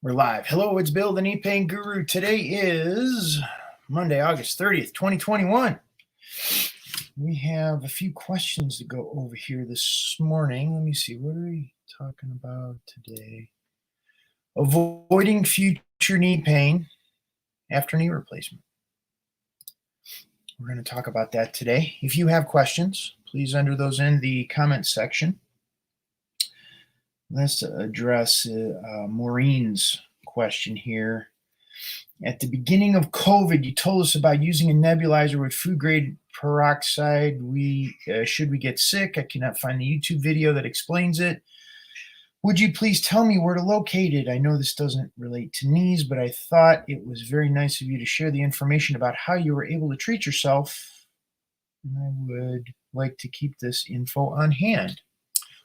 We're live. Hello, it's Bill, the Knee Pain Guru. Today is Monday, August 30th, 2021. We have a few questions to go over here this morning. Let me see. What are we talking about today? Avoiding future knee pain after knee replacement. We're going to talk about that today. If you have questions, please enter those in the comment section. Let's address Maureen's question here. At the beginning of COVID, you told us about using a nebulizer with food-grade peroxide. Should we get sick? I cannot find the YouTube video that explains it. Would you please tell me where to locate it? I know this doesn't relate to knees, but I thought it was very nice of you to share the information about how you were able to treat yourself. And I would like to keep this info on hand.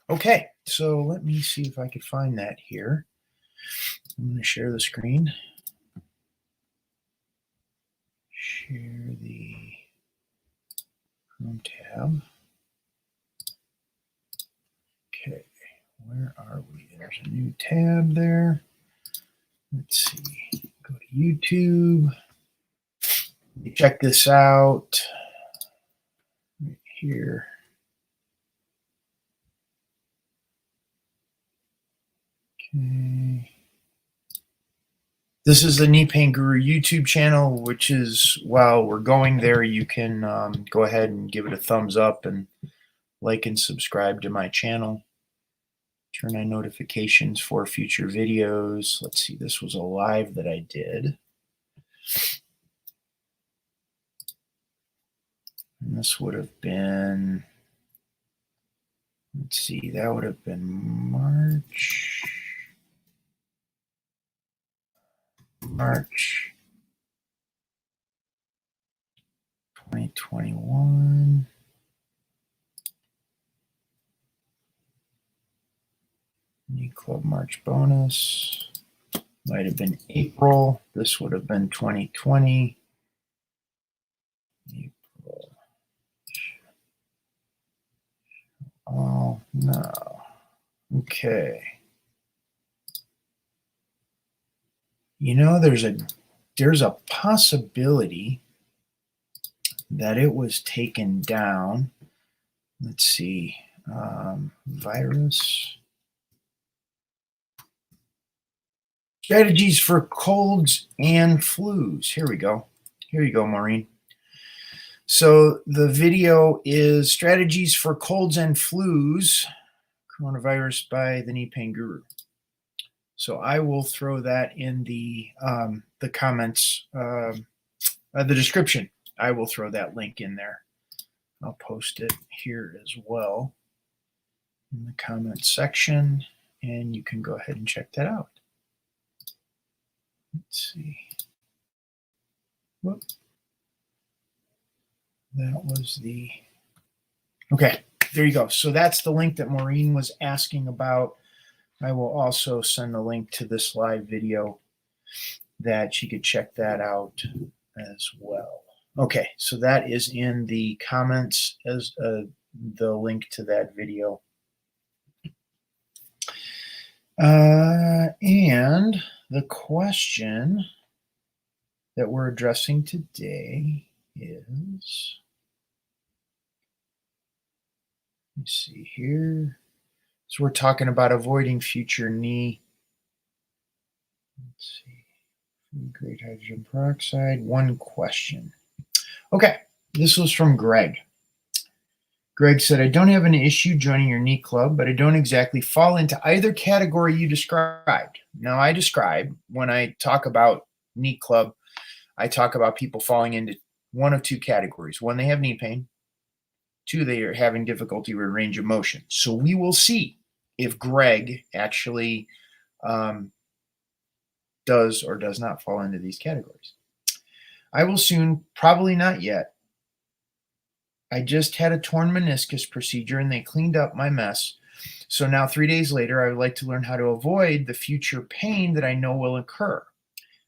Okay, so let me see if I could find that here. I'm going to share the screen. Share the Chrome tab. Okay, where are we? There's a new tab there. Let's see. Go to YouTube. Check this out. Right here. Okay. This is the Knee Pain Guru YouTube channel, which is, while we're going there, you can go ahead and give it a thumbs up and like and subscribe to my channel. Turn on notifications for future videos. Let's see, this was a live that I did. And this would have been, let's see, that would have been March 2021. Knee Club March bonus. Might have been April. This would have been 2020. April. Oh, no. Okay. You know, there's a possibility that it was taken down. Let's see. Virus. Strategies for colds and flus. Here we go. Here you go, Maureen. So the video is Strategies for Colds and Flus, Coronavirus by the Knee Pain Guru. So I will throw that in the comments, the description. I will throw that link in there. I'll post it here as well in the comments section, and you can go ahead and check that out. Let's see. Whoop. That was the, okay, there you go. So that's the link that Maureen was asking about. I will also send a link to this live video that she could check that out as well. Okay, so that is in the comments as the link to that video. And the question that we're addressing today is, let me see here. So we're talking about avoiding future knee. Let's see. Great hydrogen peroxide. One question. Okay, this was from Greg. Greg said, I don't have an issue joining your knee club, but I don't exactly fall into either category you described. Now, I describe, when I talk about knee club, I talk about people falling into one of two categories. One, they have knee pain. Two, they are having difficulty with range of motion. So we will see if Greg actually does or does not fall into these categories. I will soon, probably not yet. I just had a torn meniscus procedure and they cleaned up my mess. So now 3 days later, I would like to learn how to avoid the future pain that I know will occur.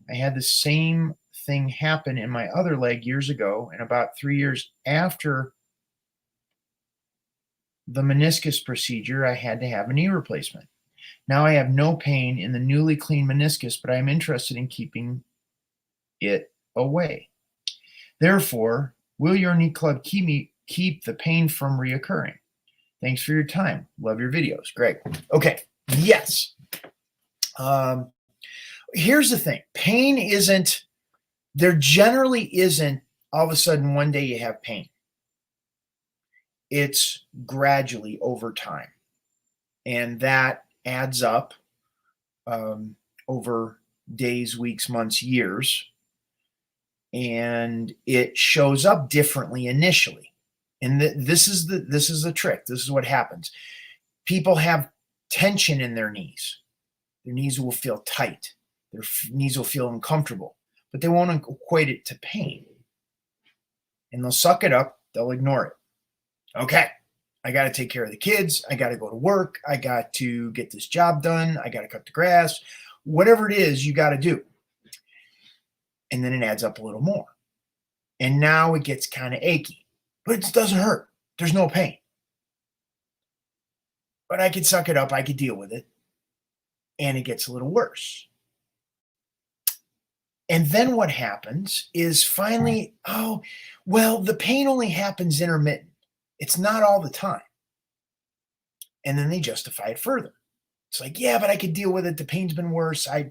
I had the same thing happen in my other leg years ago, and about 3 years after the meniscus procedure, I had to have a knee replacement. Now I have no pain in the newly cleaned meniscus, but I am interested in keeping it away. Therefore, will your knee club keep the pain from reoccurring? Thanks for your time. Love your videos. Greg. Okay. Yes. Here's the thing. Pain isn't, there generally isn't all of a sudden one day you have pain. It's gradually over time. And that adds up over days, weeks, months, years. And it shows up differently initially. And this is the trick. This is what happens. People have tension in their knees. Their knees will feel tight. Their knees will feel uncomfortable, but they won't equate it to pain. And they'll suck it up. They'll ignore it. Okay, I got to take care of the kids. I got to go to work. I got to get this job done. I got to cut the grass. Whatever it is you got to do. And then it adds up a little more. And now it gets kind of achy, but it doesn't hurt. There's no pain. But I could suck it up. I could deal with it. And it gets a little worse. And then what happens is finally, oh, well, the pain only happens intermittent. It's not all the time. And then they justify it further. It's like, yeah, but I could deal with it. The pain's been worse. I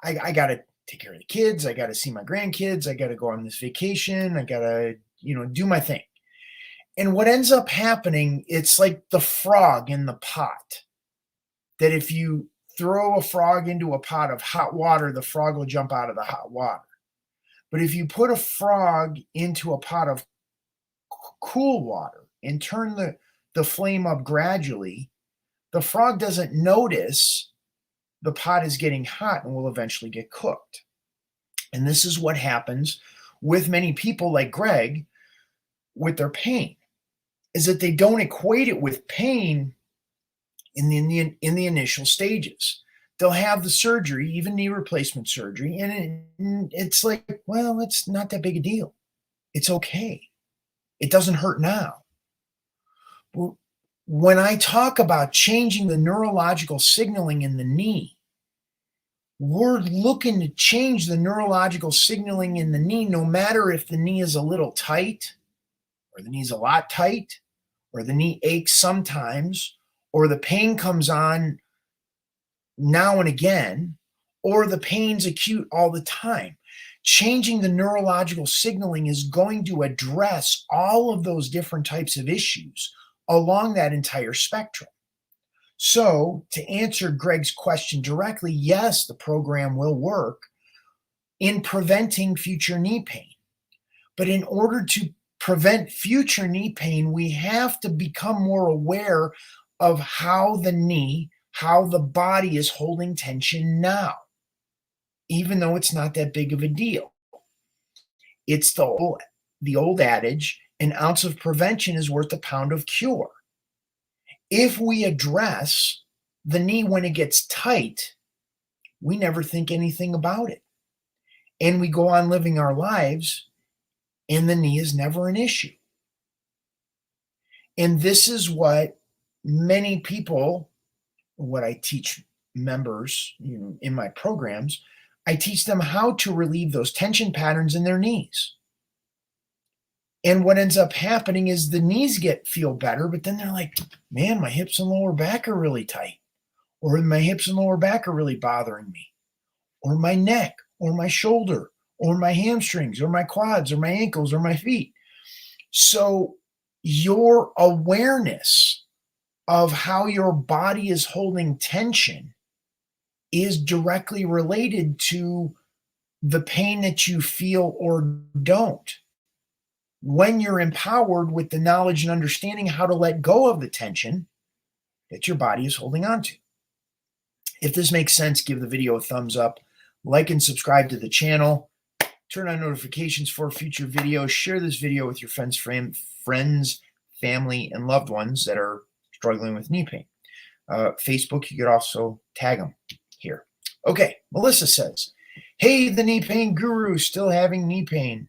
got to take care of the kids. I got to see my grandkids. I got to go on this vacation. I got to, do my thing. And what ends up happening, it's like the frog in the pot, that if you throw a frog into a pot of hot water, the frog will jump out of the hot water. But if you put a frog into a pot of cool water and turn the flame up gradually, the frog doesn't notice the pot is getting hot and will eventually get cooked. And this is what happens with many people like Greg with their pain, is that they don't equate it with pain in the initial stages. They'll have the surgery, even knee replacement surgery, and it's like, well, it's not that big a deal. It's okay. It doesn't hurt now. When I talk about changing the neurological signaling in the knee, we're looking to change the neurological signaling in the knee, no matter if the knee is a little tight, or the knee's a lot tight, or the knee aches sometimes, or the pain comes on now and again, or the pain's acute all the time. Changing the neurological signaling is going to address all of those different types of issues along that entire spectrum. So, to answer Greg's question directly, yes, the program will work in preventing future knee pain. But in order to prevent future knee pain, we have to become more aware of how the knee, how the body is holding tension now, even though it's not that big of a deal. It's the old adage, an ounce of prevention is worth a pound of cure. If we address the knee when it gets tight, we never think anything about it. And we go on living our lives, and the knee is never an issue. And this is what many people, what I teach members in my programs, I teach them how to relieve those tension patterns in their knees. And what ends up happening is the knees feel better, but then they're like, man, my hips and lower back are really tight, or my hips and lower back are really bothering me, or my neck, or my shoulder, or my hamstrings, or my quads, or my ankles, or my feet. So your awareness of how your body is holding tension is directly related to the pain that you feel or don't. When you're empowered with the knowledge and understanding how to let go of the tension that your body is holding on to. If this makes sense, give the video a thumbs up, like and subscribe to the channel, turn on notifications for future videos, share this video with your friends, family, and loved ones that are struggling with knee pain. Facebook, you could also tag them here. Okay, Melissa says, hey, the knee pain guru, still having knee pain.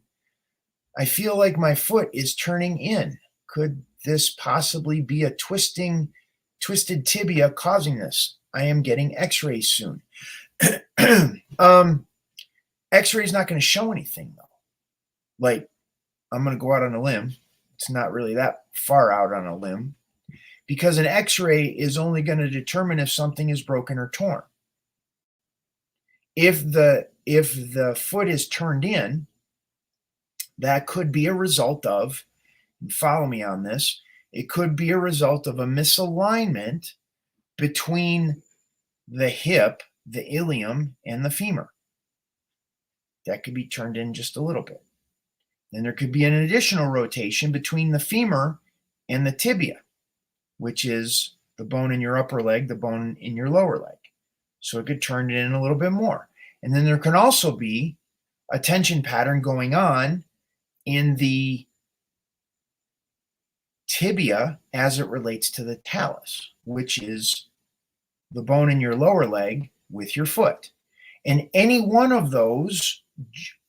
I feel like my foot is turning in. Could this possibly be a twisted tibia causing this? I am getting x-rays soon. X-ray is not going to show anything, though. Like, I'm going to go out on a limb. It's not really that far out on a limb, because an x-ray is only going to determine if something is broken or torn. If the foot is turned in, that could be a result of, follow me on this, it could be a result of a misalignment between the hip, the ilium, and the femur. That could be turned in just a little bit. Then there could be an additional rotation between the femur and the tibia, which is the bone in your upper leg, the bone in your lower leg. So it could turn it in a little bit more. And then there can also be a tension pattern going on in the tibia as it relates to the talus, which is the bone in your lower leg with your foot. And any one of those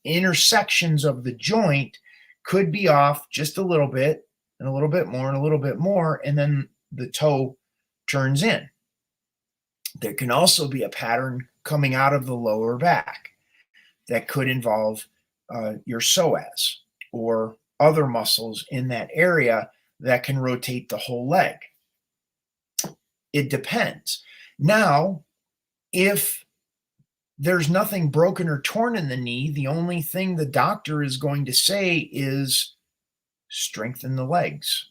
intersections of the joint could be off just a little bit and a little bit more and a little bit more, and then the toe turns in. There can also be a pattern coming out of the lower back that could involve your psoas or other muscles in that area that can rotate the whole leg. It depends. Now, if there's nothing broken or torn in the knee, the only thing the doctor is going to say is strengthen the legs.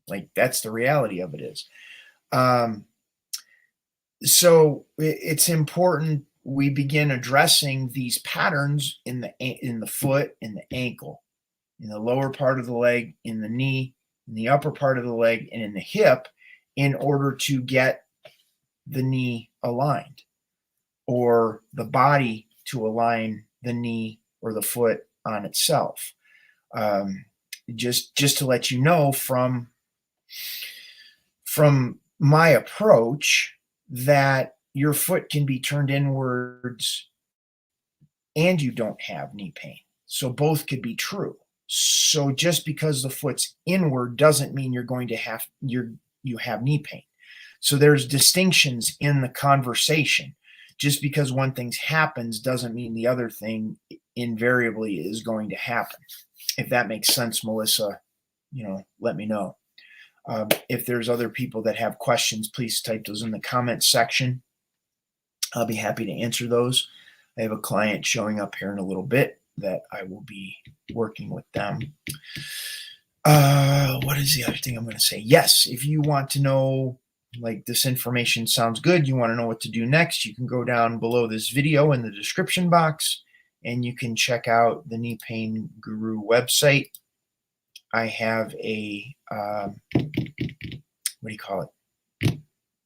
Like, that's the reality of it is. So it's important we begin addressing these patterns in the foot, in the ankle, in the lower part of the leg, in the knee, in the upper part of the leg, and in the hip, in order to get the knee aligned, or the body to align the knee or the foot on itself. Just to let you know from my approach, that your foot can be turned inwards and you don't have knee pain. So both could be true. So just because the foot's inward doesn't mean you're going to have you have knee pain. So there's distinctions in the conversation. Just because one thing happens doesn't mean the other thing invariably is going to happen. If that makes sense, Melissa, let me know. If there's other people that have questions, please type those in the comments section. I'll be happy to answer those. I have a client showing up here in a little bit that I will be working with them. What is the other thing I'm going to say? Yes, if you want to know, like, this information sounds good, you want to know what to do next, you can go down below this video in the description box and you can check out the Knee Pain Guru website. I have a,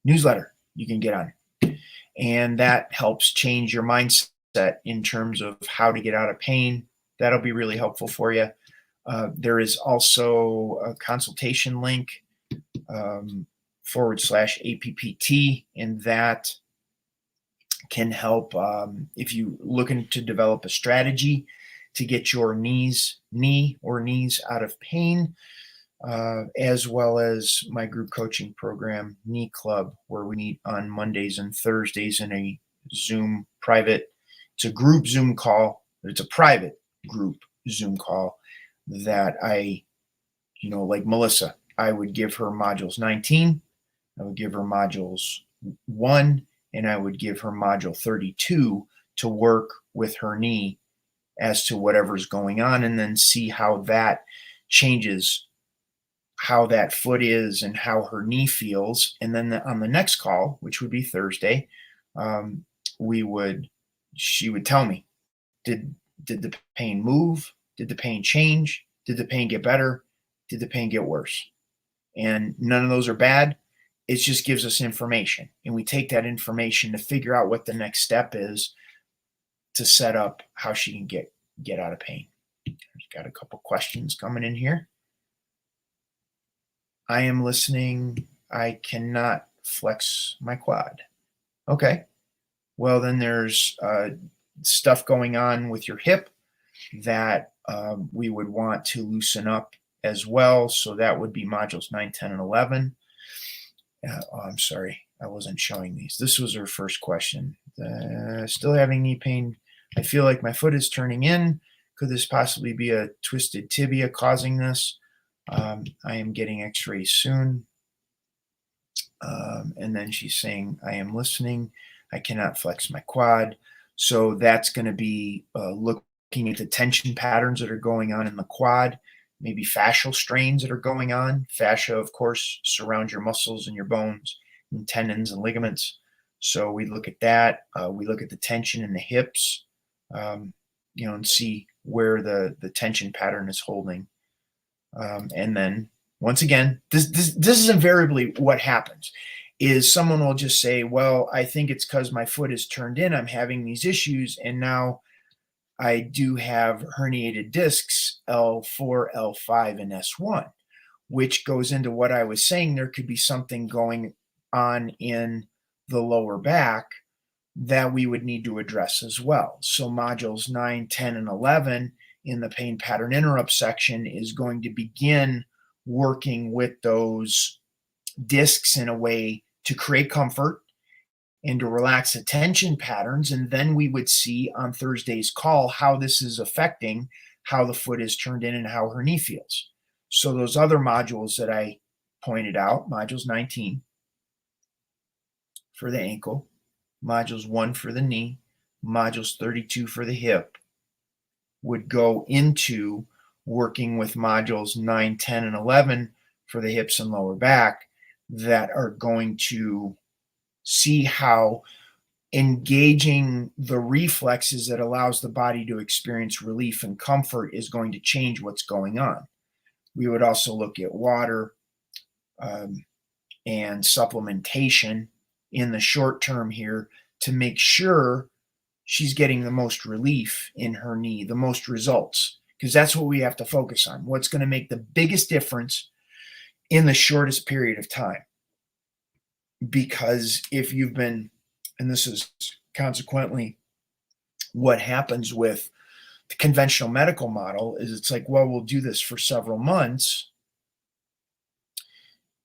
newsletter you can get on. And that helps change your mindset in terms of how to get out of pain. That'll be really helpful for you. There is also a consultation link /APPT, and that can help if you're looking to develop a strategy to get your knee or knees out of pain, as well as my group coaching program, Knee Club, where we meet on Mondays and Thursdays in a Zoom private. It's a group Zoom call. It's a private group Zoom call that I, like Melissa, I would give her modules 19, I would give her modules 1, and I would give her module 32 to work with her knee as to whatever's going on, and then see how that changes how that foot is and how her knee feels. And then on the next call, which would be Thursday, she would tell me, did the pain move? Did the pain change? Did the pain get better? Did the pain get worse? And none of those are bad. It just gives us information. And we take that information to figure out what the next step is to set up how she can get out of pain. I've got a couple questions coming in here. I am listening. I cannot flex my quad. Okay. Well, then there's stuff going on with your hip that we would want to loosen up as well. So that would be modules 9, 10, and 11. Oh, I'm sorry. I wasn't showing these. This was her first question. Still having knee pain. I feel like my foot is turning in. Could this possibly be a twisted tibia causing this? I am getting x-rays soon. And then she's saying, I am listening. I cannot flex my quad. So that's going to be looking at the tension patterns that are going on in the quad, maybe fascial strains that are going on. Fascia, of course, surrounds your muscles and your bones and tendons and ligaments. So we look at that. We look at the tension in the hips, and see where the tension pattern is holding. And then once again, this is invariably what happens is someone will just say, well, I think it's because my foot is turned in. I'm having these issues. And now I do have herniated discs, L4, L5, and S1, which goes into what I was saying. There could be something going on in the lower back that we would need to address as well. So modules 9, 10, and 11 in the pain pattern interrupt section is going to begin working with those discs in a way to create comfort and to relax the tension patterns. And then we would see on Thursday's call how this is affecting how the foot is turned in and how her knee feels. So those other modules that I pointed out, modules 19 for the ankle, modules 1 for the knee, modules 32 for the hip, would go into working with modules 9, 10, and 11 for the hips and lower back that are going to see how engaging the reflexes that allows the body to experience relief and comfort is going to change what's going on. We would also look at water and supplementation in the short term here to make sure she's getting the most relief in her knee, the most results, because that's what we have to focus on. What's going to make the biggest difference in the shortest period of time. Because if you've been, and this is consequently what happens with the conventional medical model, is it's like, well, we'll do this for several months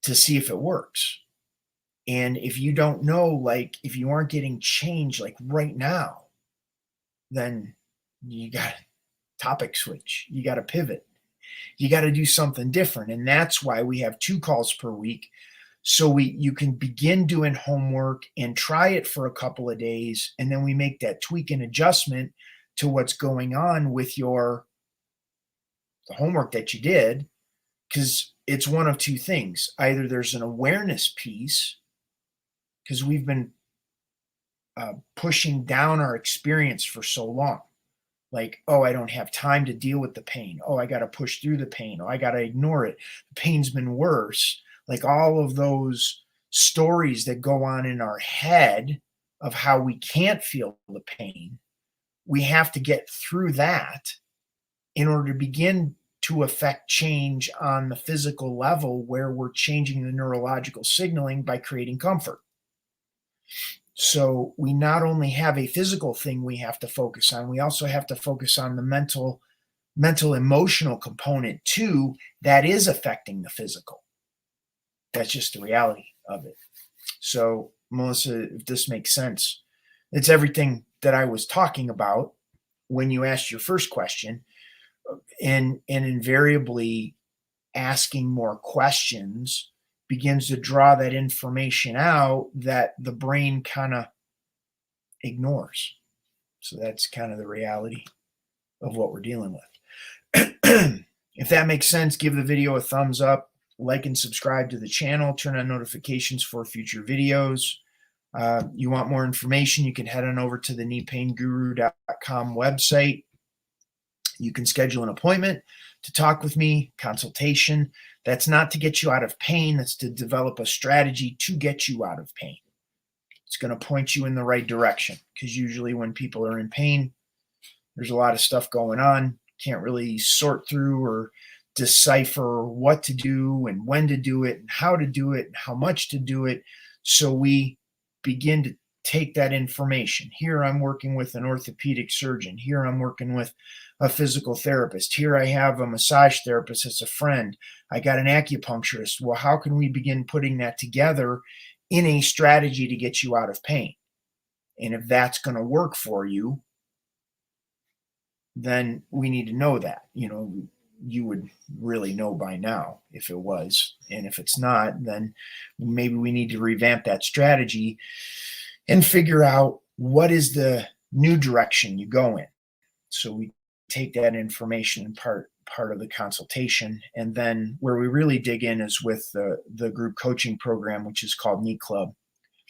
to see if it works. And if you don't know, like if you aren't getting change like right now, then you got to topic switch. You got to pivot. You got to do something different. And that's why we have 2 calls per week. So you can begin doing homework and try it for a couple of days. And then we make that tweak and adjustment to what's going on with the homework that you did. Because it's one of 2 things. Either there's an awareness piece, because we've been pushing down our experience for so long. Like, oh, I don't have time to deal with the pain. Oh, I got to push through the pain. Oh, I got to ignore it. The pain's been worse. Like all of those stories that go on in our head of how we can't feel the pain, we have to get through that in order to begin to affect change on the physical level where we're changing the neurological signaling by creating comfort. So we not only have a physical thing we have to focus on, we also have to focus on the mental emotional component too that is affecting the physical. That's just the reality of it. So Melissa, if this makes sense, it's everything that I was talking about when you asked your first question, and invariably asking more questions begins to draw that information out that the brain kind of ignores. So that's kind of the reality of what we're dealing with. If that makes sense, give the video a thumbs up, like and subscribe to the channel, turn on notifications for future videos. You want more information, you can head on over to the kneepainguru.com website. You can schedule an appointment to talk with me, consultation. That's not to get you out of pain. That's to develop a strategy to get you out of pain. It's going to point you in the right direction, because usually when people are in pain, there's a lot of stuff going on. Can't really sort through or decipher what to do and when to do it and how to do it and how much to do it. So we begin to take that information. Here I'm working with an orthopedic surgeon. Here I'm working with a physical therapist. Here I have a massage therapist as a friend. I got an acupuncturist. Well, how can we begin putting that together in a strategy to get you out of pain? And if that's going to work for you, then we need to know that. You would really know by now if it was. And if it's not, then maybe we need to revamp that strategy and figure out what is the new direction you go in. So we take that information in part of the consultation. And then where we really dig in is with the group coaching program, which is called Neat Club.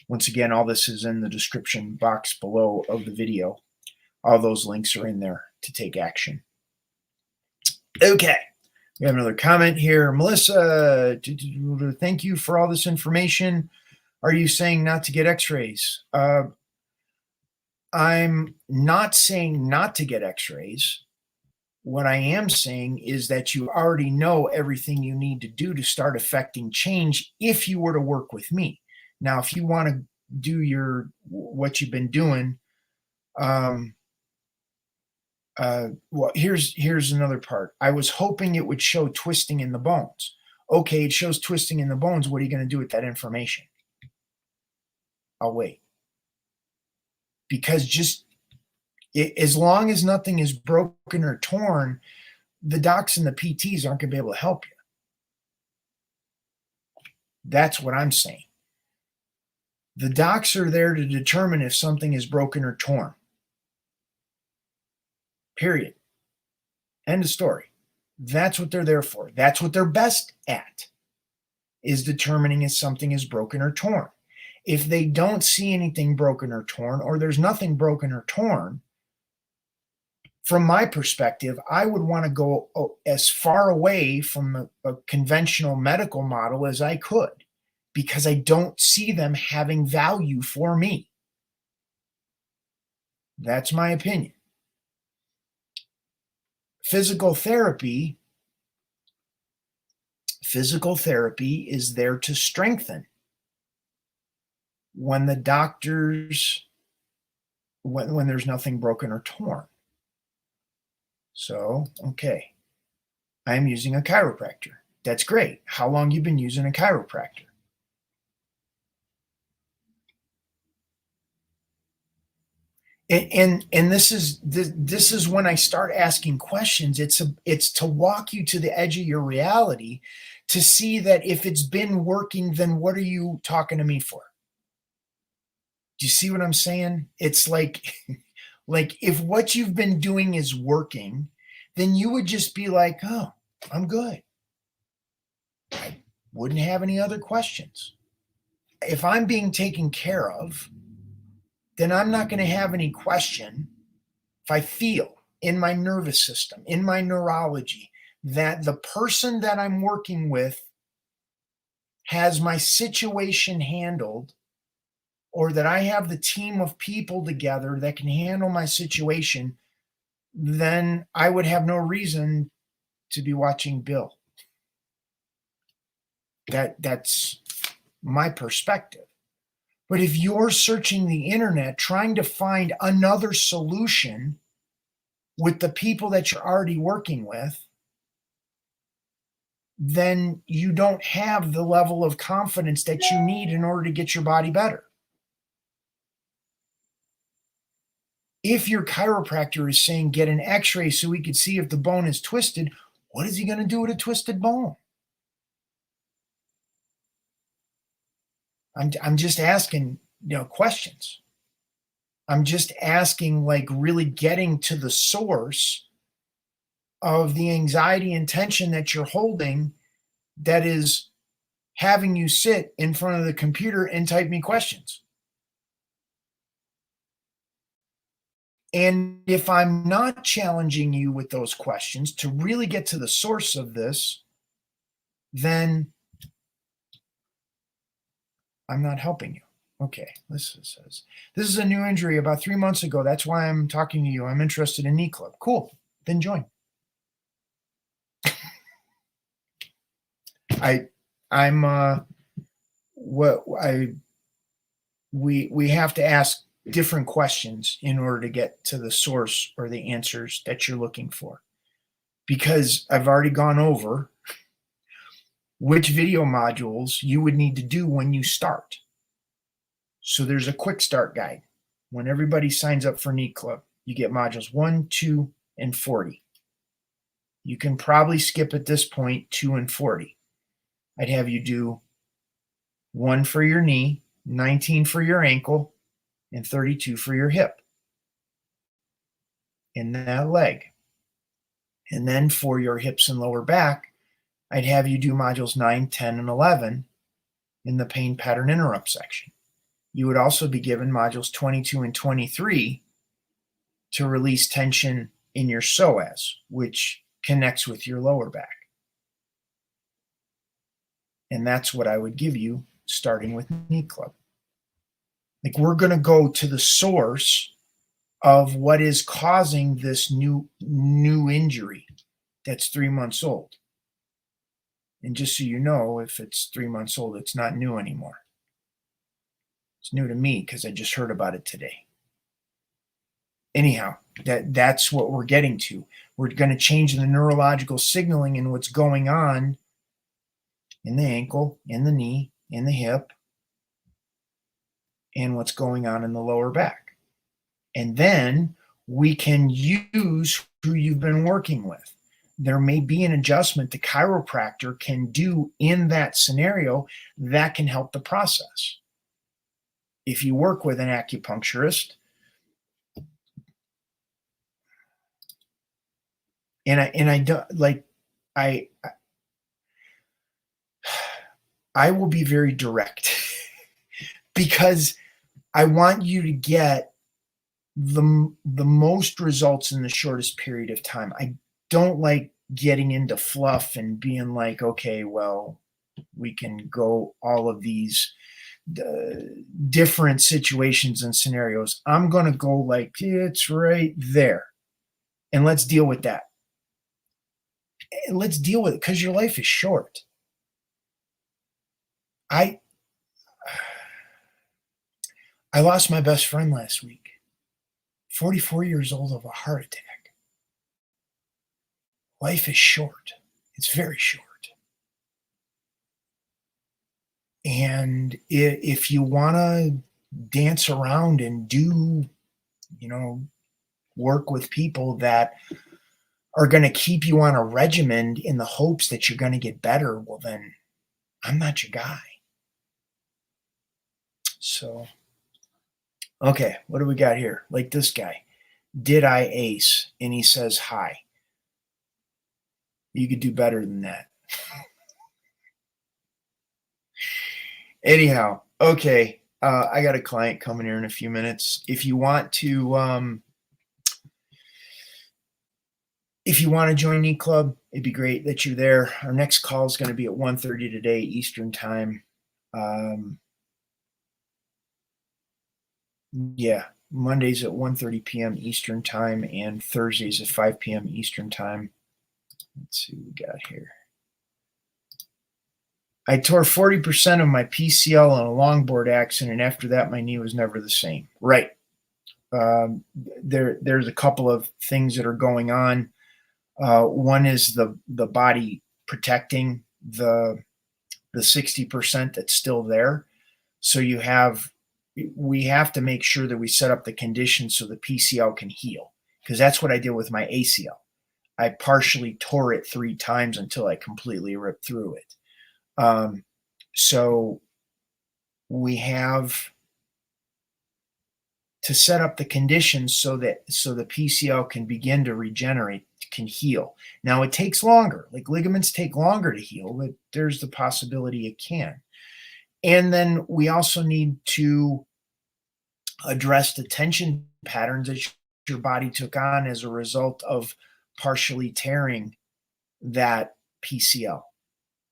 Once again, all this is in the description box below of the video. All those links are in there to take action. Okay, we have another comment here. Melissa, thank you for all this information. Are you saying not to get x-rays? I'm not saying not to get x-rays. What I am saying is that you already know everything you need to do to start affecting change if you were to work with me. Now, if you want to do what you've been doing, well, here's another part. I was hoping it would show twisting in the bones. Okay, it shows twisting in the bones. What are you going to do with that information? I'll wait. Because as long as nothing is broken or torn, the docs and the PTs aren't going to be able to help you. That's what I'm saying. The docs are there to determine if something is broken or torn. Period. End of story. That's what they're there for. That's what they're best at, is determining if something is broken or torn. If they don't see anything broken or torn, or there's nothing broken or torn, from my perspective, I would want to go as far away from a conventional medical model as I could, because I don't see them having value for me. That's my opinion. Physical therapy is there to strengthen when the doctors, when there's nothing broken or torn. So, okay, I'm using a chiropractor. That's great. How long you been using a chiropractor? And this is when I start asking questions. It's to walk you to the edge of your reality, to see that if it's been working, then what are you talking to me for? Do you see what I'm saying? It's like if what you've been doing is working, then you would just be like, oh, I'm good. I wouldn't have any other questions. If I'm being taken care of, then I'm not going to have any question if I feel in my nervous system, in my neurology, that the person that I'm working with has my situation handled, or that I have the team of people together that can handle my situation, then I would have no reason to be watching Bill. That's my perspective. But if you're searching the internet trying to find another solution with the people that you're already working with, then you don't have the level of confidence that you need in order to get your body better. If your chiropractor is saying get an x-ray so we could see if the bone is twisted, what is he going to do with a twisted bone? I'm just asking, questions. I'm just asking, really getting to the source of the anxiety and tension that you're holding that is having you sit in front of the computer and type me questions. And if I'm not challenging you with those questions to really get to the source of this, then I'm not helping you. Okay, this says, this is a new injury about 3 months ago. That's why I'm talking to you. I'm interested in Knee Club. Cool, then join. We have to ask different questions in order to get to the source or the answers that you're looking for. Because I've already gone over which video modules you would need to do when you start. So there's a quick start guide. When everybody signs up for NEAT Club, you get modules 1, 2, and 40. You can probably skip at this point 2 and 40. I'd have you do 1 for your knee, 19 for your ankle, and 32 for your hip and that leg. And then for your hips and lower back, I'd have you do modules 9, 10, and 11 in the pain pattern interrupt section. You would also be given modules 22 and 23 to release tension in your psoas, which connects with your lower back. And that's what I would give you starting with NEAT Club. Like, we're going to go to the source of what is causing this new injury that's 3 months old. And just so you know, if it's 3 months old, it's not new anymore. It's new to me because I just heard about it today. Anyhow, that's what we're getting to. We're going to change the neurological signaling and what's going on in the ankle, in the knee, in the hip, and what's going on in the lower back. And then we can use who you've been working with. There may be an adjustment the chiropractor can do in that scenario that can help the process. If you work with an acupuncturist, I will be very direct because I want you to get the most results in the shortest period of time. I don't like getting into fluff and being like, okay, well, we can go all of these different situations and scenarios. I'm going to go like, it's right there. And let's deal with that. And let's deal with it because your life is short. I lost my best friend last week, 44 years old, of a heart attack. Life is short. It's very short. And if you want to dance around and do, work with people that are going to keep you on a regimen in the hopes that you're going to get better, well, then I'm not your guy. So, okay, what do we got here? Like this guy. Did I ace? And he says hi. You could do better than that. Anyhow, okay. I got a client coming here in a few minutes. If you want to join NEAT Club, it'd be great that you're there. Our next call is going to be at 1:30 today, Eastern time. Mondays at 1:30 p.m. Eastern time and Thursdays at 5 p.m. Eastern time. Let's see what we got here. I tore 40% of my PCL in a longboard accident. After that, my knee was never the same. Right. There's a couple of things that are going on. One is the body protecting the 60% that's still there. So we have to make sure that we set up the conditions so the PCL can heal, because that's what I did with my ACL. I partially tore it 3 times until I completely ripped through it. So we have to set up the conditions so the PCL can begin to regenerate, can heal. Now it takes longer, like ligaments take longer to heal, but there's the possibility it can. And then we also need to address the tension patterns that your body took on as a result of partially tearing that PCL.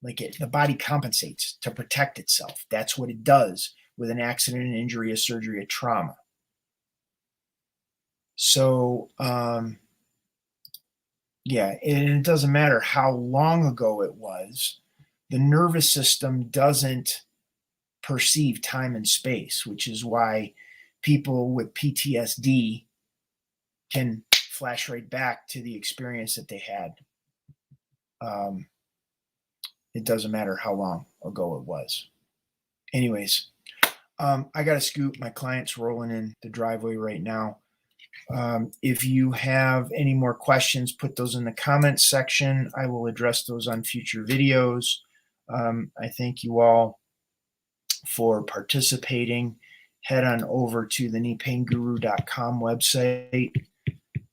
Like the body compensates to protect itself. That's what it does with an accident, an injury, a surgery, a trauma. So, and it doesn't matter how long ago it was. The nervous system doesn't perceive time and space, which is why people with PTSD can flash right back to the experience that they had. It doesn't matter how long ago it was. Anyways, I got to scoot. My client's rolling in the driveway right now. If you have any more questions, put those in the comments section. I will address those on future videos. I thank you all for participating. Head on over to the kneepainguru.com website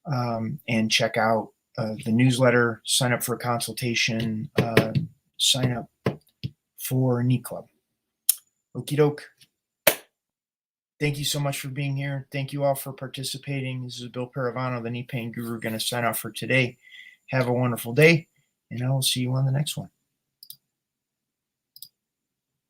and check out the newsletter, sign up for a consultation, sign up for Knee Club. Okie doke. Thank you so much for being here. Thank you all for participating. This is Bill Paravano, the Knee Pain Guru, going to sign off for today. Have a wonderful day, and I will see you on the next one.